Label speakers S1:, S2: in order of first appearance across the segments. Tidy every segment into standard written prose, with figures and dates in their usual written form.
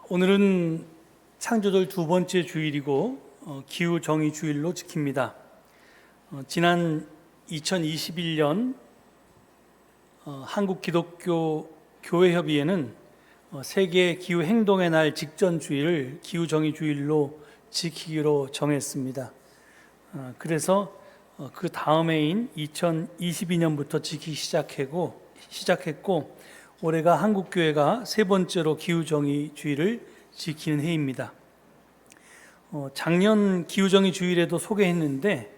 S1: 오늘은 창조절 두 번째 주일이고 기후정의 주일로 지킵니다. 지난 2021년 한국기독교 교회협의회는 세계 기후행동의 날 직전 주일을 기후정의 주일로 지키기로 정했습니다. 그래서 그 다음해인 2022년부터 지키기 시작했고 올해가 한국교회가 세 번째로 기후정의 주일을 지키는 해입니다. 작년 기후정의 주일에도 소개했는데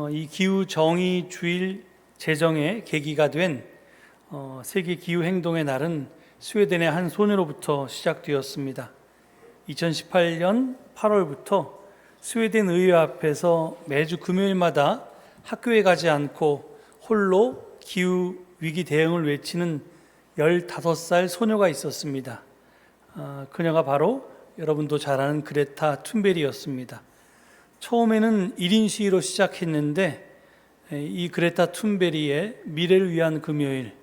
S1: 이 기후정의 주일 제정의 계기가 된 세계 기후행동의 날은 스웨덴의 한 소녀로부터 시작되었습니다. 2018년 8월부터 스웨덴 의회 앞에서 매주 금요일마다 학교에 가지 않고 홀로 기후위기 대응을 외치는 15살 소녀가 있었습니다. 그녀가 바로 여러분도 잘 아는 그레타 툰베리였습니다. 처음에는 1인 시위로 시작했는데 이 그레타 툰베리의 미래를 위한 금요일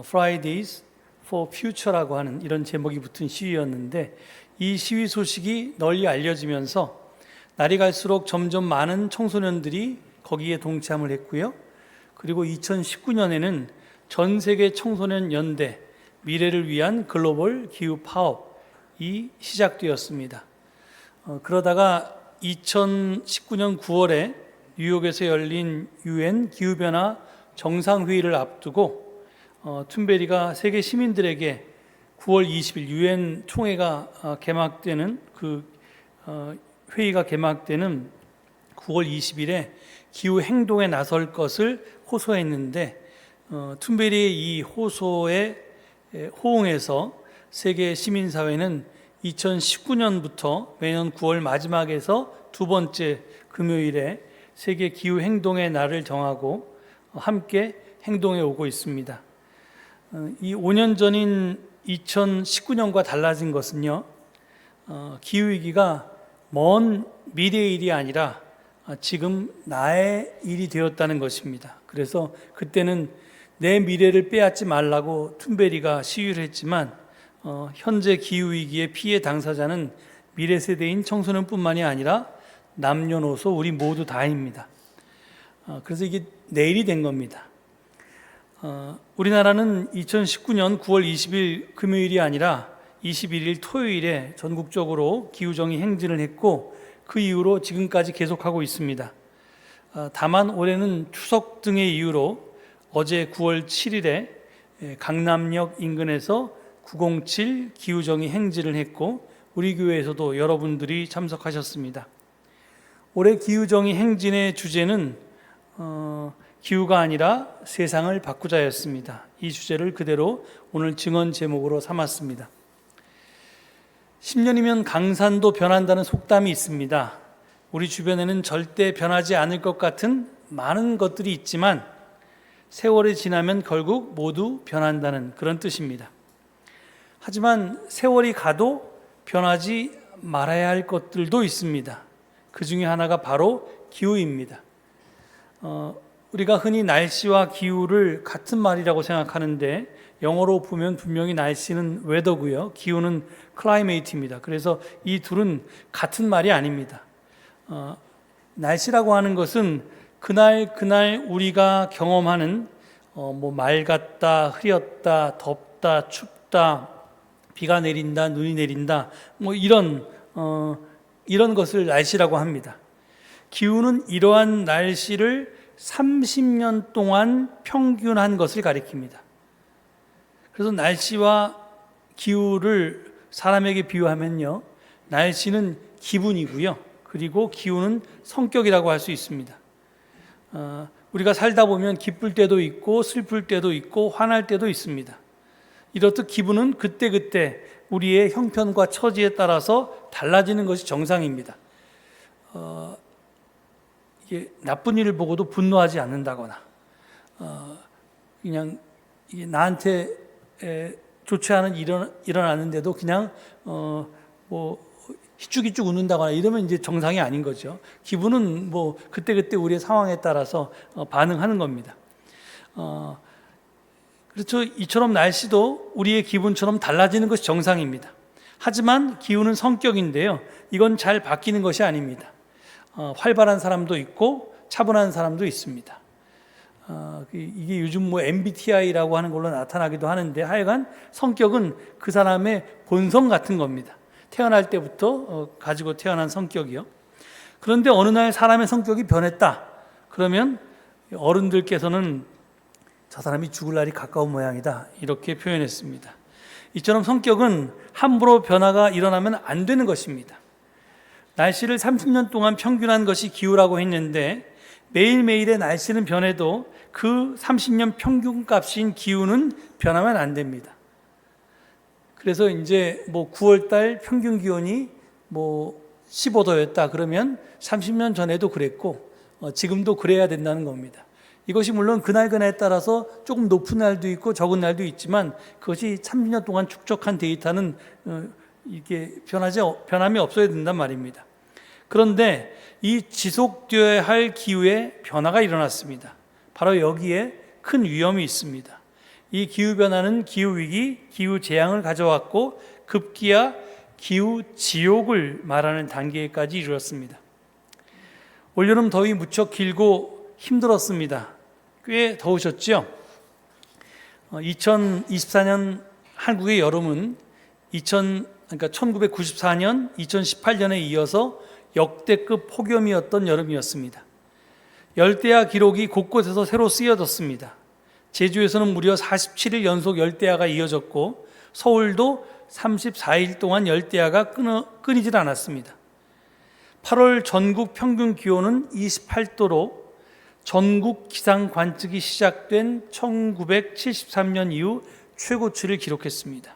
S1: Fridays for Future라고 하는 이런 제목이 붙은 시위였는데 이 시위 소식이 널리 알려지면서 날이 갈수록 점점 많은 청소년들이 거기에 동참을 했고요. 그리고 2019년에는 전 세계 청소년 연대 미래를 위한 글로벌 기후 파업이 시작되었습니다. 그러다가 2019년 9월에 뉴욕에서 열린 UN 기후변화 정상회의를 앞두고 툰베리가 세계 시민들에게 9월 20일 UN 총회가 개막되는 회의가 개막되는 9월 20일에 기후 행동에 나설 것을 호소했는데 툰베리의 이 호소에 호응해서 세계 시민사회는 2019년부터 매년 9월 마지막에서 두 번째 금요일에 세계 기후행동의 날을 정하고 함께 행동해 오고 있습니다. 이 5년 전인 2019년과 달라진 것은요, 기후위기가 먼 미래의 일이 아니라 지금 나의 일이 되었다는 것입니다. 그래서 그때는 내 미래를 빼앗지 말라고 툰베리가 시위를 했지만 현재 기후위기의 피해 당사자는 미래 세대인 청소년뿐만이 아니라 남녀노소 우리 모두 다입니다. 그래서 이게 내일이 된 겁니다. 우리나라는 2019년 9월 20일 금요일이 아니라 21일 토요일에 전국적으로 기후정의 행진을 했고 그 이후로 지금까지 계속하고 있습니다. 다만 올해는 추석 등의 이유로 어제 9월 7일에 강남역 인근에서 907 기후정의 행진을 했고 우리 교회에서도 여러분들이 참석하셨습니다. 올해 기후정의 행진의 주제는 기후가 아니라 세상을 바꾸자였습니다. 이 주제를 그대로 오늘 증언 제목으로 삼았습니다. 10년이면 강산도 변한다는 속담이 있습니다. 우리 주변에는 절대 변하지 않을 것 같은 많은 것들이 있지만 세월이 지나면 결국 모두 변한다는 그런 뜻입니다. 하지만 세월이 가도 변하지 말아야 할 것들도 있습니다. 그 중에 하나가 바로 기후입니다. 우리가 흔히 날씨와 기후를 같은 말이라고 생각하는데 영어로 보면 분명히 날씨는 웨더고요. 기후는 클라이메이트입니다. 그래서 이 둘은 같은 말이 아닙니다. 날씨라고 하는 것은 그날 우리가 경험하는 맑았다, 흐렸다, 덥다, 춥다, 비가 내린다, 눈이 내린다, 이런 것을 날씨라고 합니다. 기후는 이러한 날씨를 30년 동안 평균한 것을 가리킵니다. 그래서 날씨와 기후를 사람에게 비유하면요, 날씨는 기분이고요, 그리고 기후는 성격이라고 할 수 있습니다. 우리가 살다 보면 기쁠 때도 있고 슬플 때도 있고 화날 때도 있습니다. 이렇듯 기분은 그때그때 우리의 형편과 처지에 따라서 달라지는 것이 정상입니다. 이게 나쁜 일을 보고도 분노하지 않는다거나 그냥 이게 나한테 좋지 않은 일이 일어났는데도 그냥 희죽희죽 웃는다거나 이러면 이제 정상이 아닌 거죠. 기분은 그때그때 우리의 상황에 따라서 반응하는 겁니다. 그렇죠. 이처럼 날씨도 우리의 기분처럼 달라지는 것이 정상입니다. 하지만 기후는 성격인데요. 이건 잘 바뀌는 것이 아닙니다. 활발한 사람도 있고 차분한 사람도 있습니다. 이게 요즘 뭐 MBTI라고 하는 걸로 나타나기도 하는데 하여간 성격은 그 사람의 본성 같은 겁니다. 태어날 때부터 가지고 태어난 성격이요. 그런데 어느 날 사람의 성격이 변했다. 그러면 어른들께서는 저 사람이 죽을 날이 가까운 모양이다. 이렇게 표현했습니다. 이처럼 성격은 함부로 변화가 일어나면 안 되는 것입니다. 날씨를 30년 동안 평균한 것이 기후라고 했는데 매일매일의 날씨는 변해도 그 30년 평균값인 기후는 변하면 안 됩니다. 그래서 이제 뭐 9월 달 평균 기온이 뭐 15도였다 그러면 30년 전에도 그랬고 지금도 그래야 된다는 겁니다. 이것이 물론 그날그날에 따라서 조금 높은 날도 있고 적은 날도 있지만 그것이 30년 동안 축적한 데이터는 이게 변함이 없어야 된단 말입니다. 그런데 이 지속되어야 할 기후에 변화가 일어났습니다. 바로 여기에 큰 위험이 있습니다. 이 기후변화는 기후위기, 기후재앙을 가져왔고 급기야 기후지옥을 말하는 단계까지 이르렀습니다. 올여름 더위 무척 길고 힘들었습니다. 꽤 더우셨죠? 2024년 한국의 여름은 1994년, 2018년에 이어서 역대급 폭염이었던 여름이었습니다. 열대야 기록이 곳곳에서 새로 쓰여졌습니다. 제주에서는 무려 47일 연속 열대야가 이어졌고 서울도 34일 동안 열대야가 끊이질 않았습니다. 8월 전국 평균 기온은 28도로 전국 기상 관측이 시작된 1973년 이후 최고치를 기록했습니다.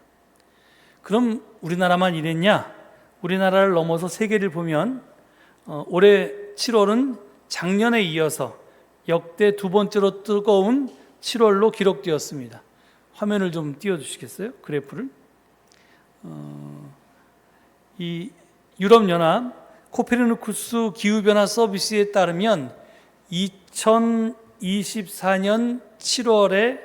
S1: 그럼 우리나라만 이랬냐? 우리나라를 넘어서 세계를 보면 올해 7월은 작년에 이어서 역대 두 번째로 뜨거운 7월로 기록되었습니다. 화면을 좀 띄워주시겠어요? 그래프를. 이 유럽연합 코페르니쿠스 기후변화 서비스에 따르면 2024년 7월에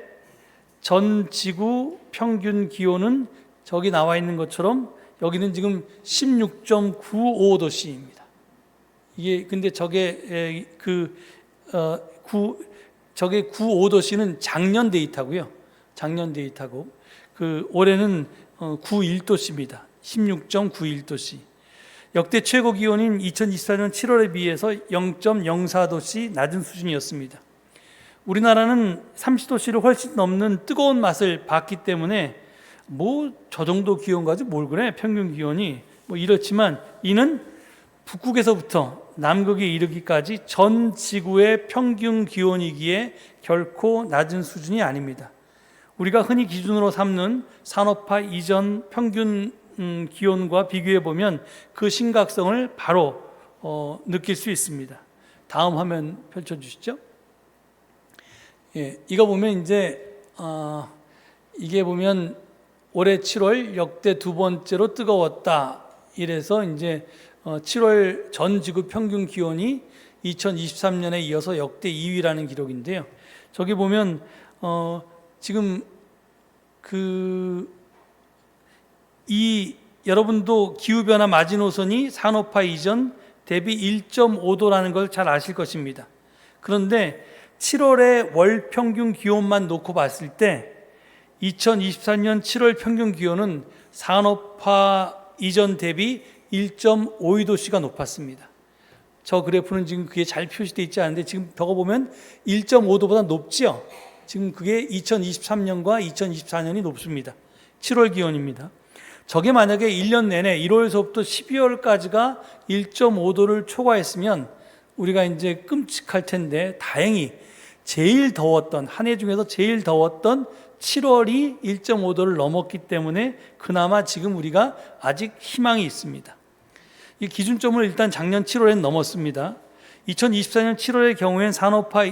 S1: 전 지구 평균 기온은 저기 나와 있는 것처럼 여기는 지금 16.95도씨입니다. 이게 근데 저게 95도씨는 작년 데이터고요. 작년 데이터고 올해는 91도씨입니다. 16.91도씨. 역대 최고 기온인 2024년 7월에 비해서 0.04도씨 낮은 수준이었습니다. 우리나라는 30도씨를 훨씬 넘는 뜨거운 맛을 봤기 때문에 뭐 저 정도 기온 가지고 뭘 그래? 평균 기온이 뭐 이렇지만 이는 북극에서부터 남극에 이르기까지 전 지구의 평균 기온이기에 결코 낮은 수준이 아닙니다. 우리가 흔히 기준으로 삼는 산업화 이전 평균 기온과 비교해 보면 그 심각성을 바로 느낄 수 있습니다. 다음 화면 펼쳐주시죠. 예, 이거 보면 이제 이게 보면 올해 7월 역대 두 번째로 뜨거웠다. 이래서 이제 7월 전 지구 평균 기온이 2023년에 이어서 역대 2위라는 기록인데요. 저기 보면 지금 여러분도 기후변화 마지노선이 산업화 이전 대비 1.5도라는 걸 잘 아실 것입니다. 그런데 7월의 월 평균 기온만 놓고 봤을 때 2024년 7월 평균 기온은 산업화 이전 대비 1.52도씨가 높았습니다. 저 그래프는 지금 그게 잘 표시되어 있지 않은데 지금 저거 보면 1.5도보다 높죠? 지금 그게 2023년과 2024년이 높습니다. 7월 기온입니다. 저게 만약에 1년 내내 1월에서부터 12월까지가 1.5도를 초과했으면 우리가 이제 끔찍할 텐데 다행히 제일 더웠던 한 해 중에서 제일 더웠던 7월이 1.5도를 넘었기 때문에 그나마 지금 우리가 아직 희망이 있습니다. 이 기준점을 일단 작년 7월엔 넘었습니다. 2024년 7월의 경우엔 산업화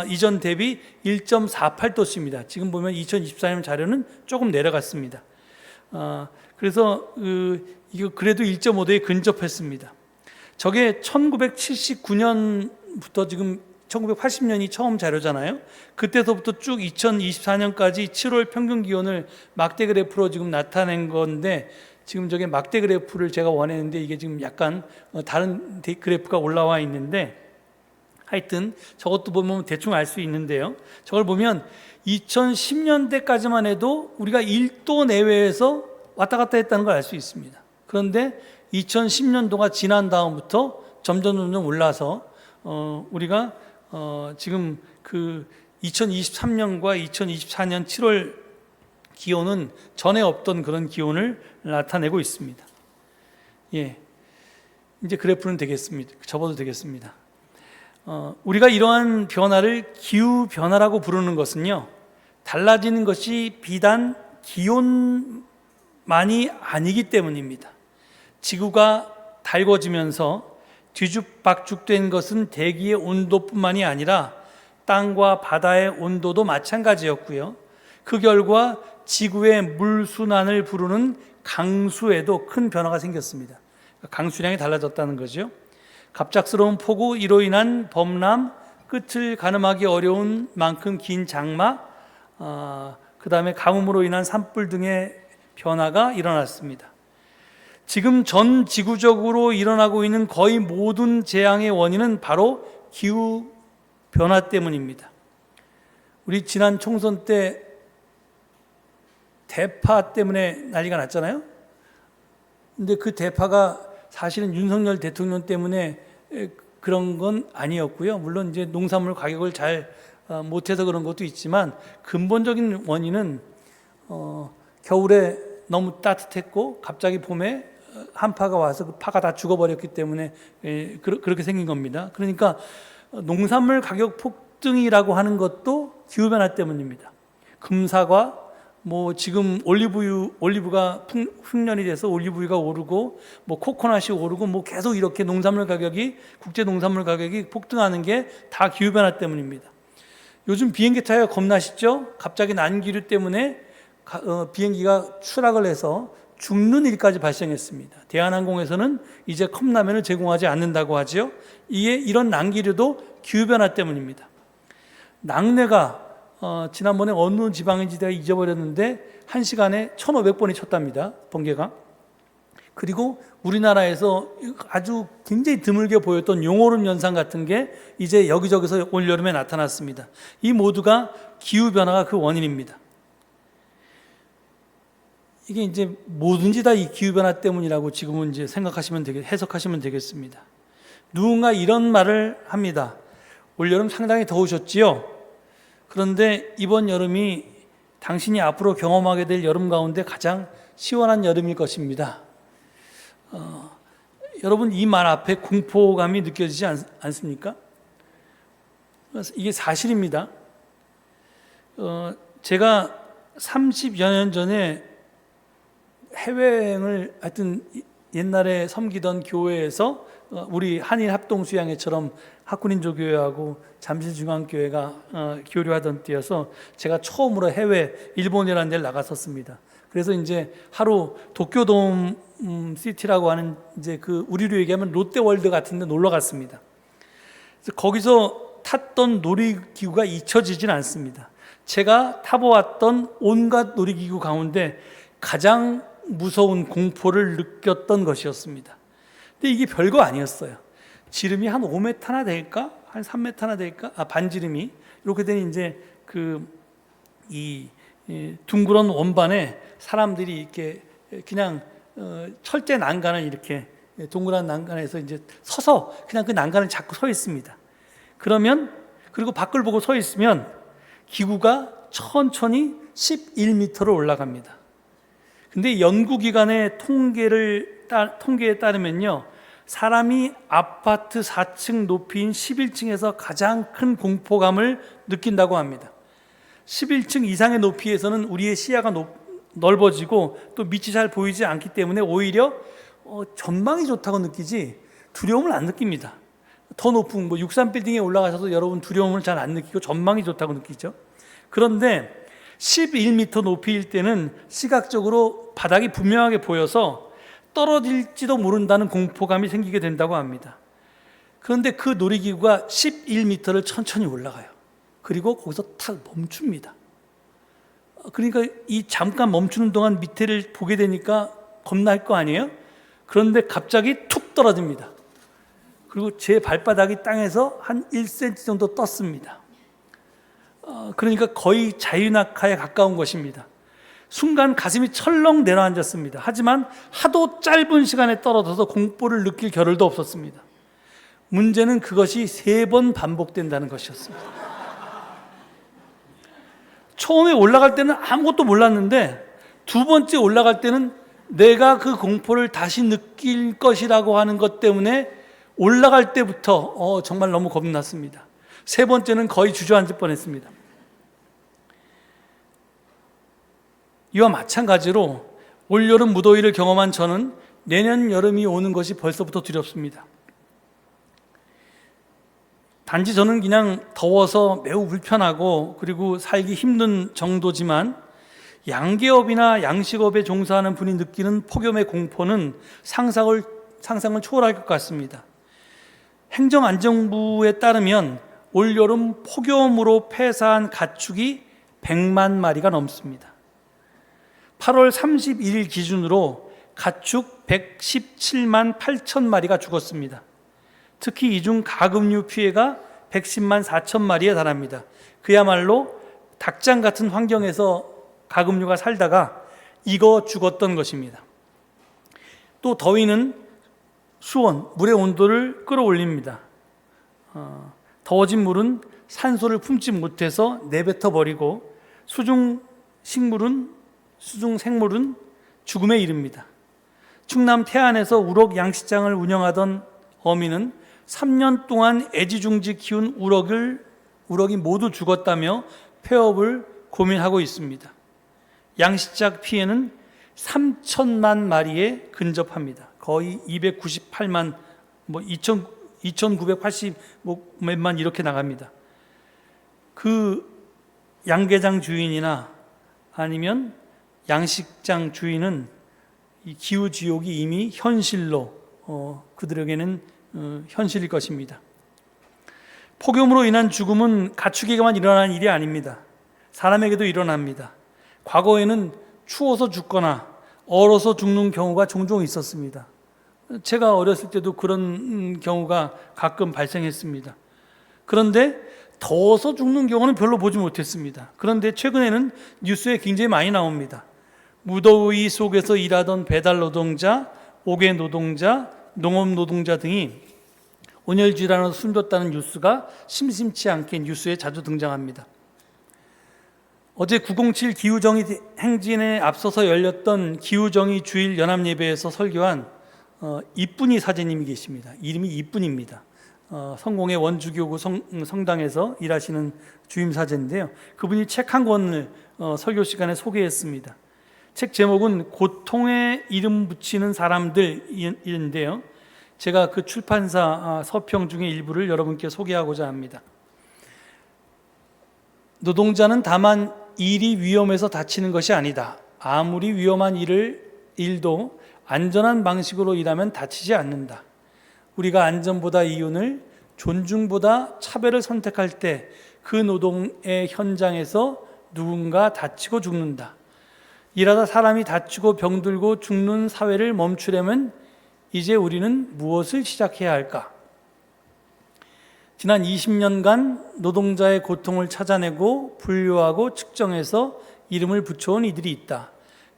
S1: 이전 대비 1.48도씨입니다. 지금 보면 2024년 자료는 조금 내려갔습니다. 그래서 이거 그래도 1.5도에 근접했습니다. 저게 1979년부터 지금 1980년이 처음 자료잖아요. 그때서부터 쭉 2024년까지 7월 평균 기온을 막대 그래프로 지금 나타낸 건데 지금 저게 막대 그래프를 제가 원했는데 이게 지금 약간 다른 그래프가 올라와 있는데, 하여튼 저것도 보면 대충 알 수 있는데요. 저걸 보면 2010년대까지만 해도 우리가 1도 내외에서 왔다 갔다 했다는 걸 알 수 있습니다. 그런데 2010년도가 지난 다음부터 점점 올라서 우리가 지금 그 2023년과 2024년 7월 기온은 전에 없던 그런 기온을 나타내고 있습니다. 예, 이제 그래프는 되겠습니다. 접어도 되겠습니다. 우리가 이러한 변화를 기후 변화라고 부르는 것은요, 달라지는 것이 비단 기온만이 아니기 때문입니다. 지구가 달궈지면서 뒤죽박죽된 것은 대기의 온도뿐만이 아니라 땅과 바다의 온도도 마찬가지였고요. 그 결과 지구의 물순환을 부르는 강수에도 큰 변화가 생겼습니다. 강수량이 달라졌다는 거죠. 갑작스러운 폭우, 이로 인한 범람, 끝을 가늠하기 어려운 만큼 긴 장마, 그 다음에 가뭄으로 인한 산불 등의 변화가 일어났습니다. 지금 전 지구적으로 일어나고 있는 거의 모든 재앙의 원인은 바로 기후 변화 때문입니다. 우리 지난 총선 때 대파 때문에 난리가 났잖아요. 근데 그 대파가 사실은 윤석열 대통령 때문에 그런 건 아니었고요. 물론 이제 농산물 가격을 잘 못해서 그런 것도 있지만, 근본적인 원인은 겨울에 너무 따뜻했고 갑자기 봄에 한파가 와서 그 파가 다 죽어버렸기 때문에 그렇게 생긴 겁니다. 그러니까 농산물 가격 폭등이라고 하는 것도 기후변화 때문입니다. 금사과, 뭐 지금 올리브가 흉년이 돼서 올리브유가 오르고, 뭐 코코넛이 오르고, 뭐 계속 이렇게 국제 농산물 가격이 폭등하는 게 다 기후변화 때문입니다. 요즘 비행기 타기가 겁나시죠? 갑자기 난기류 때문에 비행기가 추락을 해서 죽는 일까지 발생했습니다. 대한항공에서는 이제 컵라면을 제공하지 않는다고 하죠. 이런 난기류도 기후변화 때문입니다. 낙뢰가 지난번에 어느 지방인지 내가 잊어버렸는데 1시간에 1,500번이 쳤답니다. 번개가. 그리고 우리나라에서 아주 굉장히 드물게 보였던 용오름 현상 같은 게 이제 여기저기서 올여름에 나타났습니다. 이 모두가 기후변화가 그 원인입니다. 이게 이제 뭐든지 다 이 기후변화 때문이라고 지금은 이제 해석하시면 되겠습니다. 누군가 이런 말을 합니다. 올여름 상당히 더우셨지요? 그런데 이번 여름이 당신이 앞으로 경험하게 될 여름 가운데 가장 시원한 여름일 것입니다. 여러분, 이 말 앞에 공포감이 느껴지지 않습니까? 이게 사실입니다. 제가 30여 년 전에 해외여행을 하여튼 옛날에 섬기던 교회에서 우리 한일 합동수양회처럼 학군인조교회하고 잠실중앙교회가 교류하던 때여서 제가 처음으로 해외 일본이라는 데를 나갔었습니다. 그래서 이제 하루 도쿄돔 시티라고 하는 이제 그 우리로 얘기하면 롯데월드 같은 데 놀러 갔습니다. 그래서 거기서 탔던 놀이기구가 잊혀지진 않습니다. 제가 타보았던 온갖 놀이기구 가운데 가장 무서운 공포를 느꼈던 것이었습니다. 근데 이게 별거 아니었어요. 지름이 한 5m나 될까? 한 3m나 될까? 반지름이 이렇게 된 이제 이 둥그런 원반에 사람들이 이렇게 그냥 철제 난간을 이렇게 동그란 난간에서 이제 서서 그냥 그 난간을 잡고 서 있습니다. 그리고 밖을 보고 서 있으면 기구가 천천히 11m로 올라갑니다. 근데 연구기관의 통계에 따르면요, 사람이 아파트 4층 높이인 11층에서 가장 큰 공포감을 느낀다고 합니다. 11층 이상의 높이에서는 우리의 시야가 넓어지고 또 밑이 잘 보이지 않기 때문에 오히려 전망이 좋다고 느끼지 두려움을 안 느낍니다. 더 높은 63빌딩에 올라가셔도 여러분 두려움을 잘 안 느끼고 전망이 좋다고 느끼죠. 그런데 11m 높이일 때는 시각적으로 바닥이 분명하게 보여서 떨어질지도 모른다는 공포감이 생기게 된다고 합니다. 그런데 그 놀이기구가 11m를 천천히 올라가요. 그리고 거기서 탁 멈춥니다. 그러니까 이 잠깐 멈추는 동안 밑에를 보게 되니까 겁날 거 아니에요? 그런데 갑자기 툭 떨어집니다. 그리고 제 발바닥이 땅에서 한 1cm 정도 떴습니다. 그러니까 거의 자유낙하에 가까운 것입니다. 순간 가슴이 철렁 내려앉았습니다. 하지만 하도 짧은 시간에 떨어져서 공포를 느낄 겨를도 없었습니다. 문제는 그것이 3번 반복된다는 것이었습니다. 처음에 올라갈 때는 아무것도 몰랐는데 2번째 올라갈 때는 내가 그 공포를 다시 느낄 것이라고 하는 것 때문에 올라갈 때부터 정말 너무 겁났습니다. 3번째는 거의 주저앉을 뻔했습니다. 이와 마찬가지로 올여름 무더위를 경험한 저는 내년 여름이 오는 것이 벌써부터 두렵습니다. 단지 저는 그냥 더워서 매우 불편하고 그리고 살기 힘든 정도지만 양계업이나 양식업에 종사하는 분이 느끼는 폭염의 공포는 상상을 초월할 것 같습니다. 행정안전부에 따르면 올여름 폭염으로 폐사한 가축이 100만 마리가 넘습니다. 8월 31일 기준으로 가축 117만 8천 마리가 죽었습니다. 특히 이 중 가금류 피해가 110만 4천 마리에 달합니다. 그야말로 닭장 같은 환경에서 가금류가 살다가 익어 죽었던 것입니다. 또 더위는 수온, 물의 온도를 끌어올립니다. 더워진 물은 산소를 품지 못해서 내뱉어 버리고 수중 생물은 죽음에 이릅니다. 충남 태안에서 우럭 양식장을 운영하던 어민은 3년 동안 애지중지 키운 우럭이 모두 죽었다며 폐업을 고민하고 있습니다. 양식장 피해는 3천만 마리에 근접합니다. 거의 298만, 2,980 몇만 이렇게 나갑니다. 그 양계장 주인이나 아니면 양식장 주인은 이 기후지옥이 이미 현실로 그들에게는 현실일 것입니다. 폭염으로 인한 죽음은 가축에게만 일어나는 일이 아닙니다. 사람에게도 일어납니다. 과거에는 추워서 죽거나 얼어서 죽는 경우가 종종 있었습니다. 제가 어렸을 때도 그런 경우가 가끔 발생했습니다. 그런데 더워서 죽는 경우는 별로 보지 못했습니다. 그런데 최근에는 뉴스에 굉장히 많이 나옵니다. 무더위 속에서 일하던 배달 노동자, 옥외 노동자, 농업 노동자 등이 온열 질환으로 숨졌다는 뉴스가 심심치 않게 뉴스에 자주 등장합니다. 어제 907 기후정의 행진에 앞서서 열렸던 기후정의 주일 연합예배에서 설교한 이쁜이 사제님이 계십니다. 이름이 이쁜입니다. 성공의 원주교구 성당에서 일하시는 주임 사제인데요. 그분이 책 한 권을 설교 시간에 소개했습니다. 책 제목은 고통에 이름 붙이는 사람들인데요. 제가 그 출판사 서평 중에 일부를 여러분께 소개하고자 합니다. 노동자는 다만 일이 위험해서 다치는 것이 아니다. 아무리 위험한 일도 안전한 방식으로 일하면 다치지 않는다. 우리가 안전보다 이윤을, 존중보다 차별을 선택할 때 그 노동의 현장에서 누군가 다치고 죽는다. 일하다 사람이 다치고 병들고 죽는 사회를 멈추려면 이제 우리는 무엇을 시작해야 할까? 지난 20년간 노동자의 고통을 찾아내고 분류하고 측정해서 이름을 붙여온 이들이 있다.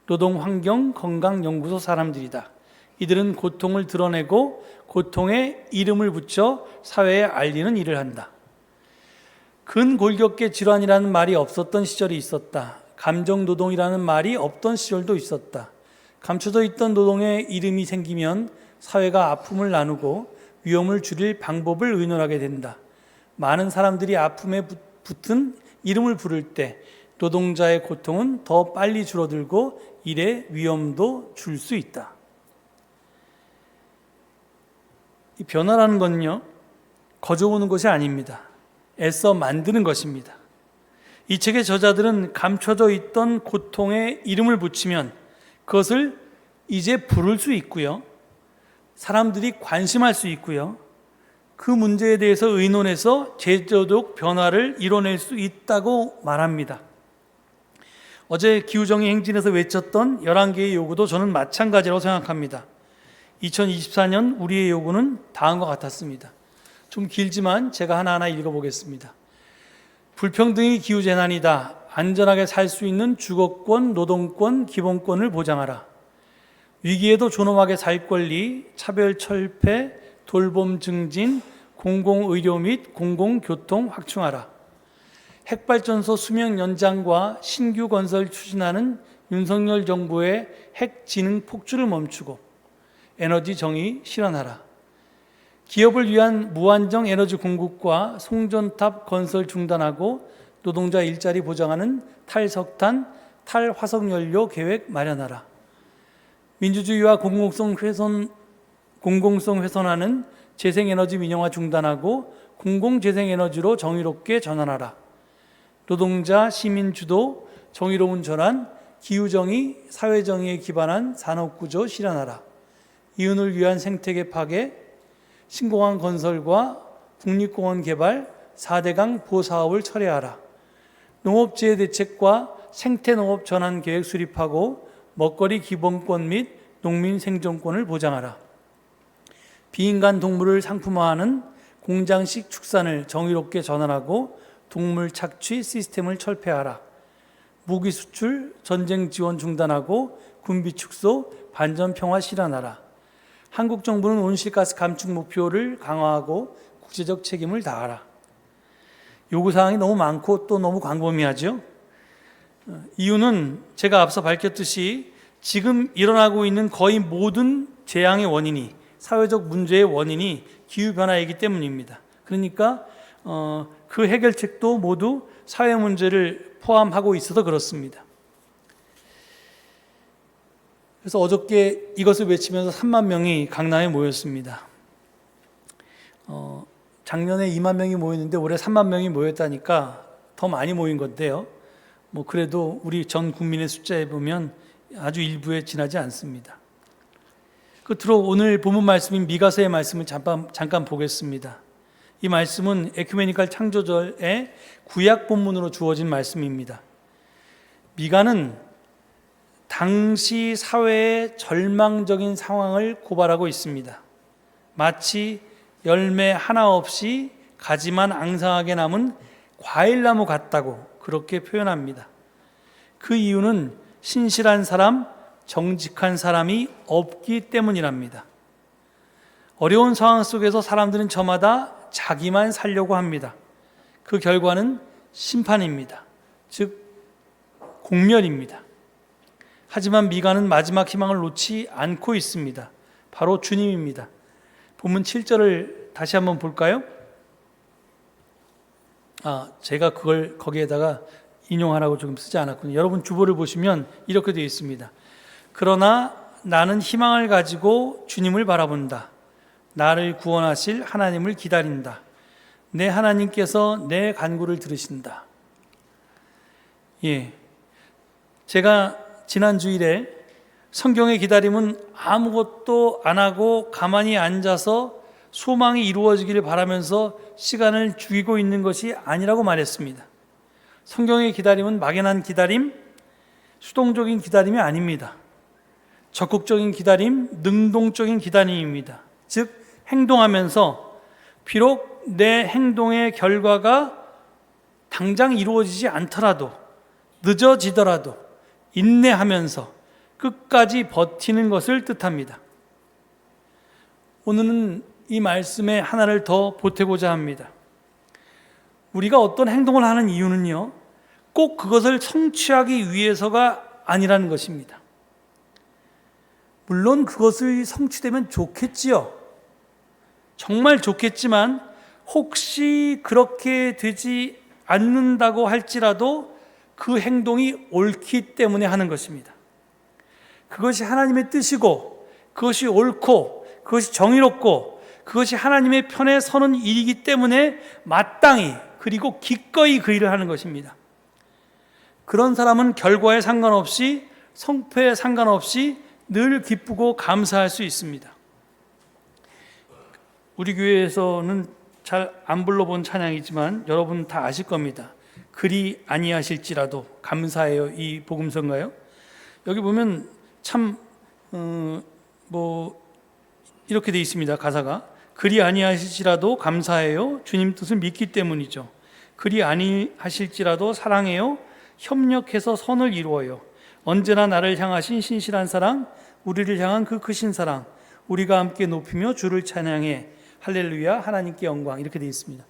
S1: 노동환경건강연구소 사람들이다. 이들은 고통을 드러내고 고통에 이름을 붙여 사회에 알리는 일을 한다. 근골격계 질환이라는 말이 없었던 시절이 있었다. 감정노동이라는 말이 없던 시절도 있었다. 감춰져 있던 노동에 이름이 생기면 사회가 아픔을 나누고 위험을 줄일 방법을 의논하게 된다. 많은 사람들이 아픔에 붙은 이름을 부를 때 노동자의 고통은 더 빨리 줄어들고 일의 위험도 줄 수 있다. 이 변화라는 건요, 거저오는 것이 아닙니다. 애써 만드는 것입니다. 이 책의 저자들은 감춰져 있던 고통에 이름을 붙이면 그것을 이제 부를 수 있고요, 사람들이 관심할 수 있고요, 그 문제에 대해서 의논해서 제도적 변화를 이뤄낼 수 있다고 말합니다. 어제 기후정의 행진에서 외쳤던 11개의 요구도 저는 마찬가지라고 생각합니다. 2024년 우리의 요구는 다음과 같았습니다. 좀 길지만 제가 하나하나 읽어보겠습니다. 불평등이 기후재난이다. 안전하게 살 수 있는 주거권, 노동권, 기본권을 보장하라. 위기에도 존엄하게 살 권리, 차별 철폐, 돌봄 증진, 공공의료 및 공공교통 확충하라. 핵발전소 수명 연장과 신규 건설 추진하는 윤석열 정부의 핵지능 폭주를 멈추고 에너지 정의 실현하라. 기업을 위한 무한정 에너지 공급과 송전탑 건설 중단하고 노동자 일자리 보장하는 탈석탄, 탈화석연료 계획 마련하라. 민주주의와 공공성 훼손하는 재생에너지 민영화 중단하고 공공재생에너지로 정의롭게 전환하라. 노동자, 시민 주도, 정의로운 전환, 기후정의, 사회정의에 기반한 산업구조 실현하라. 이윤을 위한 생태계 파괴, 신공항 건설과 국립공원 개발, 4대강 보사업을 철회하라. 농업재해 대책과 생태농업 전환 계획 수립하고 먹거리 기본권 및 농민 생존권을 보장하라. 비인간 동물을 상품화하는 공장식 축산을 정의롭게 전환하고 동물 착취 시스템을 철폐하라. 무기 수출, 전쟁 지원 중단하고 군비 축소, 반전 평화 실현하라. 한국 정부는 온실가스 감축 목표를 강화하고 국제적 책임을 다하라. 요구사항이 너무 많고 또 너무 광범위하죠. 이유는 제가 앞서 밝혔듯이 지금 일어나고 있는 거의 모든 재앙의 원인이, 사회적 문제의 원인이 기후변화이기 때문입니다. 그러니까 그 해결책도 모두 사회 문제를 포함하고 있어서 그렇습니다. 그래서 어저께 이것을 외치면서 3만 명이 강남에 모였습니다. 작년에 2만 명이 모였는데 올해 3만 명이 모였다니까 더 많이 모인 건데요. 그래도 우리 전 국민의 숫자에 보면 아주 일부에 지나지 않습니다. 끝으로 오늘 본문 말씀인 미가서의 말씀을 잠깐 보겠습니다. 이 말씀은 에큐메니칼 창조절의 구약 본문으로 주어진 말씀입니다. 미가는 당시 사회의 절망적인 상황을 고발하고 있습니다. 마치 열매 하나 없이 가지만 앙상하게 남은 과일나무 같다고 그렇게 표현합니다. 그 이유는 신실한 사람, 정직한 사람이 없기 때문이랍니다. 어려운 상황 속에서 사람들은 저마다 자기만 살려고 합니다. 그 결과는 심판입니다. 즉 공멸입니다. 하지만 미가는 마지막 희망을 놓지 않고 있습니다. 바로 주님입니다. 본문 7절을 다시 한번 볼까요? 제가 그걸 거기에다가 인용하라고 조금 쓰지 않았군요. 여러분 주보를 보시면 이렇게 되어 있습니다. 그러나 나는 희망을 가지고 주님을 바라본다. 나를 구원하실 하나님을 기다린다. 내 하나님께서 내 간구를 들으신다. 제가 지난 주일에 성경의 기다림은 아무것도 안 하고 가만히 앉아서 소망이 이루어지기를 바라면서 시간을 죽이고 있는 것이 아니라고 말했습니다. 성경의 기다림은 막연한 기다림, 수동적인 기다림이 아닙니다. 적극적인 기다림, 능동적인 기다림입니다. 즉 행동하면서 비록 내 행동의 결과가 당장 이루어지지 않더라도, 늦어지더라도 인내하면서 끝까지 버티는 것을 뜻합니다. 오늘은 이 말씀에 하나를 더 보태고자 합니다. 우리가 어떤 행동을 하는 이유는요, 꼭 그것을 성취하기 위해서가 아니라는 것입니다. 물론 그것을 성취되면 좋겠지요. 정말 좋겠지만 혹시 그렇게 되지 않는다고 할지라도 그 행동이 옳기 때문에 하는 것입니다. 그것이 하나님의 뜻이고, 그것이 옳고, 그것이 정의롭고, 그것이 하나님의 편에 서는 일이기 때문에 마땅히 그리고 기꺼이 그 일을 하는 것입니다. 그런 사람은 결과에 상관없이, 성패에 상관없이 늘 기쁘고 감사할 수 있습니다. 우리 교회에서는 잘 안 불러본 찬양이지만 여러분 다 아실 겁니다. 그리 아니하실지라도 감사해요. 이 복음서인가요? 여기 보면 참 이렇게 돼 있습니다. 가사가 그리 아니하실지라도 감사해요. 주님 뜻을 믿기 때문이죠. 그리 아니하실지라도 사랑해요. 협력해서 선을 이루어요. 언제나 나를 향하신 신실한 사랑, 우리를 향한 그 크신 사랑, 우리가 함께 높이며 주를 찬양해. 할렐루야, 하나님께 영광. 이렇게 되어 있습니다.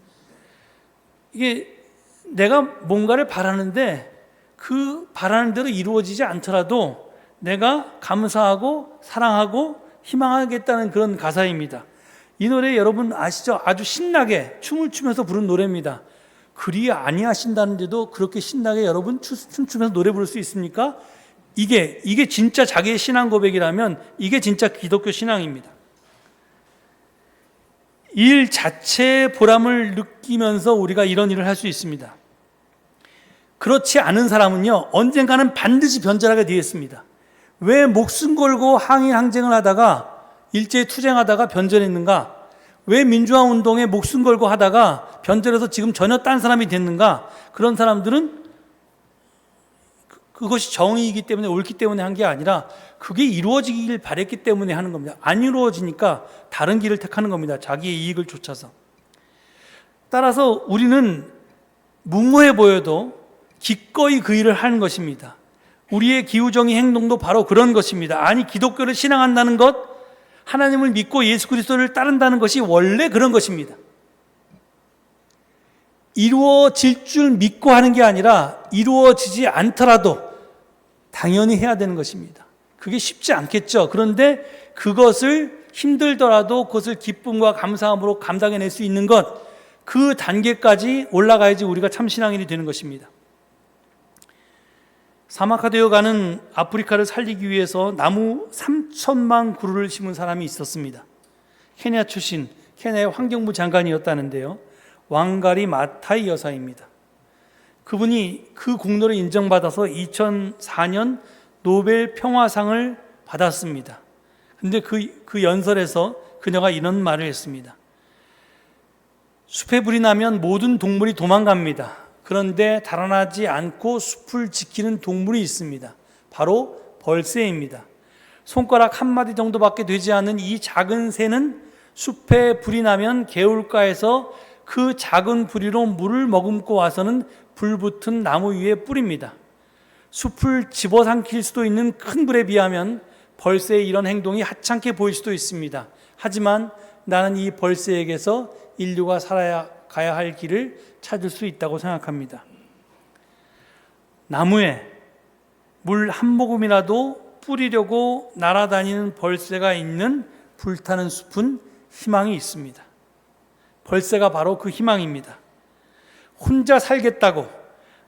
S1: 이게 내가 뭔가를 바라는데 그 바라는 대로 이루어지지 않더라도 내가 감사하고 사랑하고 희망하겠다는 그런 가사입니다. 이 노래 여러분 아시죠? 아주 신나게 춤을 추면서 부른 노래입니다. 그리 아니하신다는데도 그렇게 신나게 여러분 춤추면서 노래 부를 수 있습니까? 이게 진짜 자기의 신앙 고백이라면 이게 진짜 기독교 신앙입니다. 일 자체의 보람을 느끼면서 우리가 이런 일을 할 수 있습니다. 그렇지 않은 사람은요, 언젠가는 반드시 변절하게 되어 있습니다. 왜 목숨 걸고 항일 항쟁을 하다가 일제히 투쟁하다가 변절했는가? 왜 민주화 운동에 목숨 걸고 하다가 변절해서 지금 전혀 딴 사람이 됐는가? 그런 사람들은 그것이 정의이기 때문에 옳기 때문에 한 게 아니라 그게 이루어지길 바랬기 때문에 하는 겁니다. 안 이루어지니까 다른 길을 택하는 겁니다. 자기의 이익을 쫓아서. 따라서 우리는 무모해 보여도 기꺼이 그 일을 하는 것입니다. 우리의 기우정의 행동도 바로 그런 것입니다. 아니, 기독교를 신앙한다는 것, 하나님을 믿고 예수 그리스도를 따른다는 것이 원래 그런 것입니다. 이루어질 줄 믿고 하는 게 아니라 이루어지지 않더라도 당연히 해야 되는 것입니다. 그게 쉽지 않겠죠. 그런데 그것을 힘들더라도 그것을 기쁨과 감사함으로 감당해낼 수 있는 것, 그 단계까지 올라가야지 우리가 참 신앙인이 되는 것입니다. 사막화되어 가는 아프리카를 살리기 위해서 나무 3천만 그루를 심은 사람이 있었습니다. 케냐 출신, 케냐의 환경부 장관이었다는데요. 왕가리 마타이 여사입니다. 그분이 그 공로를 인정받아서 2004년 노벨 평화상을 받았습니다. 근데 그 연설에서 그녀가 이런 말을 했습니다. 숲에 불이 나면 모든 동물이 도망갑니다. 그런데 달아나지 않고 숲을 지키는 동물이 있습니다. 바로 벌새입니다. 손가락 한 마디 정도밖에 되지 않은 이 작은 새는 숲에 불이 나면 개울가에서 그 작은 부리로 물을 머금고 와서는 불붙은 나무 위에 뿌립니다. 숲을 집어삼킬 수도 있는 큰 불에 비하면 벌새의 이런 행동이 하찮게 보일 수도 있습니다. 하지만 나는 이 벌새에게서 인류가 살아가야 할 길을 찾을 수 있다고 생각합니다. 나무에 물 한 모금이라도 뿌리려고 날아다니는 벌새가 있는 불타는 숲은 희망이 있습니다. 벌새가 바로 그 희망입니다. 혼자 살겠다고,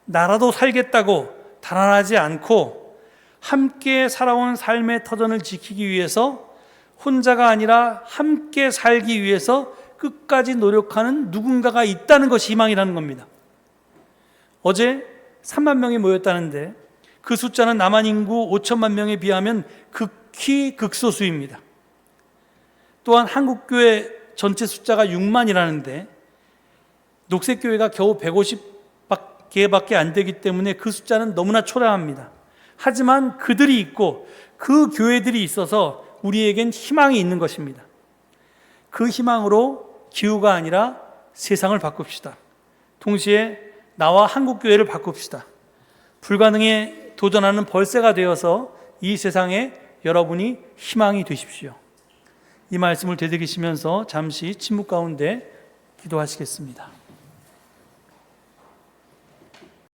S1: 나라도 살겠다고 달아나지 않고 함께 살아온 삶의 터전을 지키기 위해서 혼자가 아니라 함께 살기 위해서 끝까지 노력하는 누군가가 있다는 것이 희망이라는 겁니다. 어제 3만 명이 모였다는데 그 숫자는 남한 인구 5천만 명에 비하면 극히 극소수입니다. 또한 한국교회 전체 숫자가 6만이라는데 녹색교회가 겨우 150개밖에 안 되기 때문에 그 숫자는 너무나 초라합니다. 하지만 그들이 있고 그 교회들이 있어서 우리에겐 희망이 있는 것입니다. 그 희망으로 기후가 아니라 세상을 바꿉시다. 동시에 나와 한국교회를 바꿉시다. 불가능에 도전하는 벌새가 되어서 이 세상에 여러분이 희망이 되십시오. 이 말씀을 되새기시면서 잠시 침묵 가운데 기도하시겠습니다.